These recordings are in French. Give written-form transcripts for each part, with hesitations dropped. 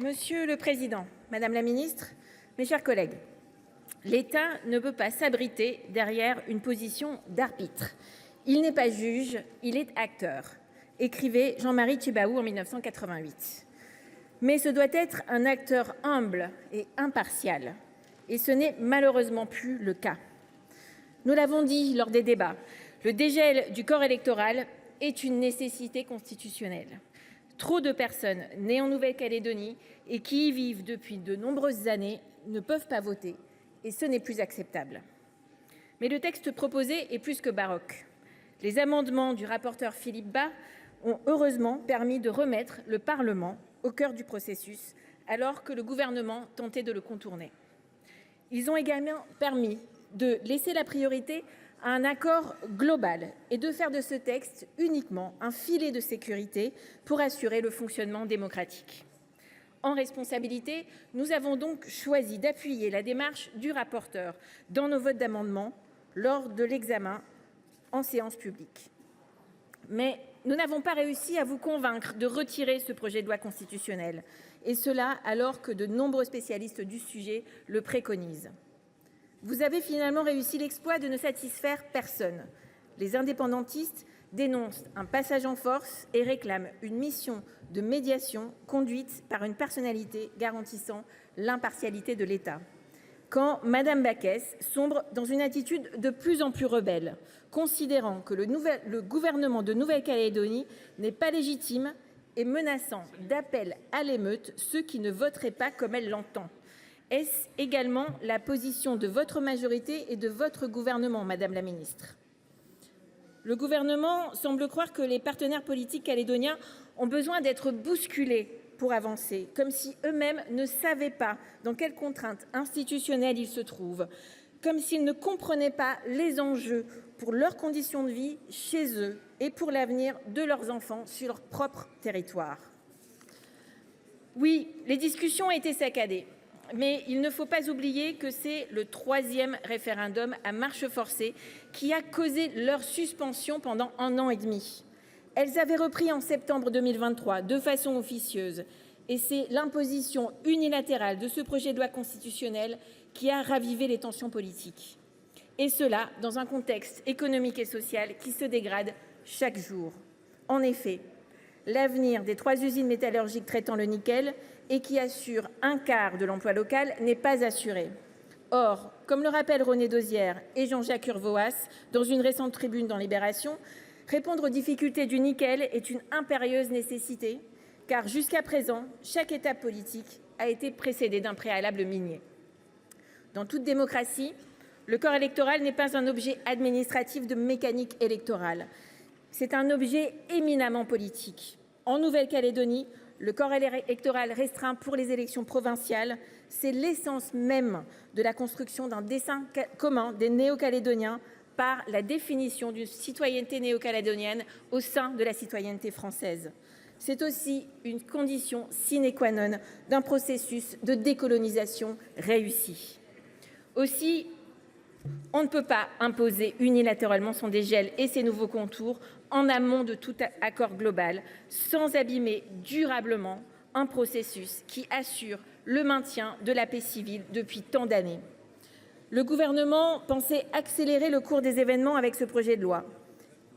Monsieur le président, madame la ministre, mes chers collègues, l'État ne peut pas s'abriter derrière une position d'arbitre. Il n'est pas juge, il est acteur, écrivait Jean-Marie Tjibaou en 1988. Mais ce doit être un acteur humble et impartial. Et ce n'est malheureusement plus le cas. Nous l'avons dit lors des débats, le dégel du corps électoral est une nécessité constitutionnelle. Trop de personnes nées en Nouvelle-Calédonie et qui y vivent depuis de nombreuses années ne peuvent pas voter, et ce n'est plus acceptable. Mais le texte proposé est plus que baroque. Les amendements du rapporteur Philippe Bas ont heureusement permis de remettre le Parlement au cœur du processus, alors que le Gouvernement tentait de le contourner. Ils ont également permis de laisser la priorité à un accord global et de faire de ce texte uniquement un filet de sécurité pour assurer le fonctionnement démocratique. En responsabilité, nous avons donc choisi d'appuyer la démarche du rapporteur dans nos votes d'amendements lors de l'examen en séance publique. Mais nous n'avons pas réussi à vous convaincre de retirer ce projet de loi constitutionnelle, et cela alors que de nombreux spécialistes du sujet le préconisent. Vous avez finalement réussi l'exploit de ne satisfaire personne. Les indépendantistes dénoncent un passage en force et réclament une mission de médiation conduite par une personnalité garantissant l'impartialité de l'État. Quand Mme Backès sombre dans une attitude de plus en plus rebelle, considérant que le gouvernement de Nouvelle-Calédonie n'est pas légitime et menaçant d'appel à l'émeute ceux qui ne voteraient pas comme elle l'entend. Est-ce également la position de votre majorité et de votre gouvernement, madame la ministre ? Le gouvernement semble croire que les partenaires politiques calédoniens ont besoin d'être bousculés pour avancer, comme si eux-mêmes ne savaient pas dans quelles contraintes institutionnelles ils se trouvent, comme s'ils ne comprenaient pas les enjeux pour leurs conditions de vie chez eux et pour l'avenir de leurs enfants sur leur propre territoire. Oui, les discussions ont été saccadées. Mais il ne faut pas oublier que c'est le 3e référendum à marche forcée qui a causé leur suspension pendant 1 an et demi. Elles avaient repris en septembre 2023 de façon officieuse. Et c'est l'imposition unilatérale de ce projet de loi constitutionnelle qui a ravivé les tensions politiques. Et cela dans un contexte économique et social qui se dégrade chaque jour. En effet, l'avenir des 3 usines métallurgiques traitant le nickel et qui assurent un quart de l'emploi local n'est pas assuré. Or, comme le rappellent René Dosière et Jean-Jacques Urvoas dans une récente tribune dans Libération, répondre aux difficultés du nickel est une impérieuse nécessité, car jusqu'à présent, chaque étape politique a été précédée d'un préalable minier. Dans toute démocratie, le corps électoral n'est pas un objet administratif de mécanique électorale. C'est un objet éminemment politique. En Nouvelle-Calédonie, le corps électoral restreint pour les élections provinciales, c'est l'essence même de la construction d'un destin commun des Néo-Calédoniens par la définition d'une citoyenneté néo-calédonienne au sein de la citoyenneté française. C'est aussi une condition sine qua non d'un processus de décolonisation réussi. Aussi, on ne peut pas imposer unilatéralement son dégel et ses nouveaux contours en amont de tout accord global, sans abîmer durablement un processus qui assure le maintien de la paix civile depuis tant d'années. Le gouvernement pensait accélérer le cours des événements avec ce projet de loi.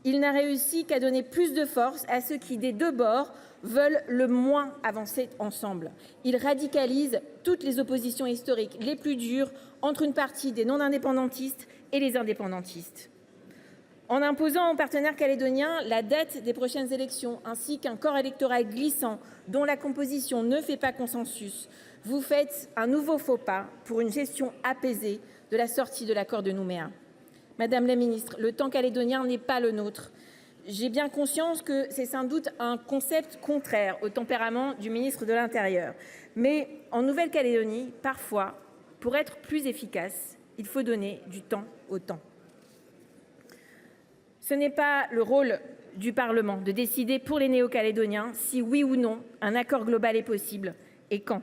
Il n'a réussi qu'à donner plus de force à ceux qui, des deux bords, veulent le moins avancer ensemble. Il radicalise toutes les oppositions historiques les plus dures entre une partie des non-indépendantistes et les indépendantistes. En imposant aux partenaires calédoniens la date des prochaines élections ainsi qu'un corps électoral glissant dont la composition ne fait pas consensus, vous faites un nouveau faux pas pour une gestion apaisée de la sortie de l'accord de Nouméa. Madame la ministre, le temps calédonien n'est pas le nôtre. J'ai bien conscience que c'est sans doute un concept contraire au tempérament du ministre de l'Intérieur. Mais en Nouvelle-Calédonie, parfois, pour être plus efficace, il faut donner du temps au temps. Ce n'est pas le rôle du Parlement de décider pour les Néo-Calédoniens si oui ou non un accord global est possible et quand.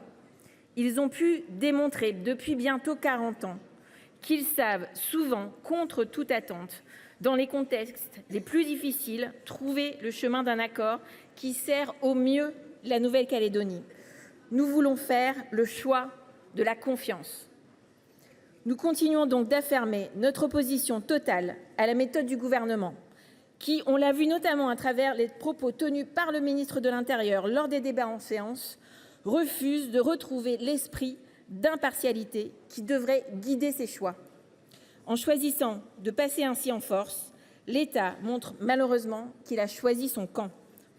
Ils ont pu démontrer depuis bientôt 40 ans qu'ils savent souvent, contre toute attente, dans les contextes les plus difficiles, trouver le chemin d'un accord qui sert au mieux la Nouvelle-Calédonie. Nous voulons faire le choix de la confiance. Nous continuons donc d'affirmer notre opposition totale à la méthode du Gouvernement, qui, on l'a vu notamment à travers les propos tenus par le ministre de l'Intérieur lors des débats en séance, refuse de retrouver l'esprit d'impartialité qui devrait guider ses choix. En choisissant de passer ainsi en force, l'État montre malheureusement qu'il a choisi son camp.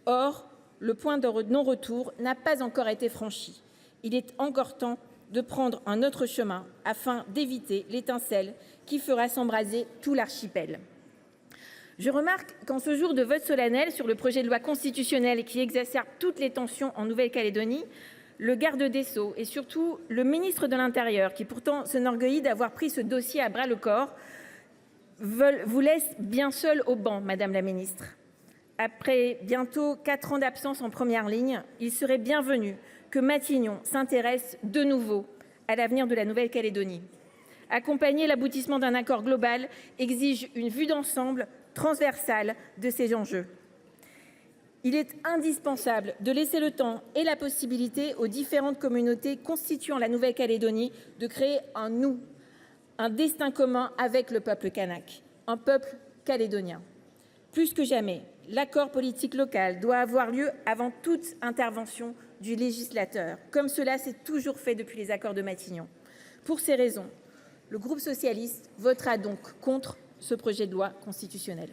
Or, le point de non-retour n'a pas encore été franchi. Il est encore temps de prendre un autre chemin afin d'éviter l'étincelle qui fera s'embraser tout l'archipel. Je remarque qu'en ce jour de vote solennel sur le projet de loi constitutionnelle qui exacerbe toutes les tensions en Nouvelle-Calédonie, le garde des Sceaux et surtout le ministre de l'Intérieur, qui pourtant s'enorgueillit d'avoir pris ce dossier à bras-le-corps, vous laissent bien seule au banc, Madame la Ministre. Après bientôt 4 ans d'absence en première ligne, il serait bienvenu que Matignon s'intéresse de nouveau à l'avenir de la Nouvelle-Calédonie. Accompagner l'aboutissement d'un accord global exige une vue d'ensemble transversale de ces enjeux. Il est indispensable de laisser le temps et la possibilité aux différentes communautés constituant la Nouvelle-Calédonie de créer un nous, un destin commun avec le peuple kanak, un peuple calédonien. Plus que jamais, l'accord politique local doit avoir lieu avant toute intervention du législateur, comme cela s'est toujours fait depuis les accords de Matignon. Pour ces raisons, le groupe socialiste votera donc contre ce projet de loi constitutionnelle.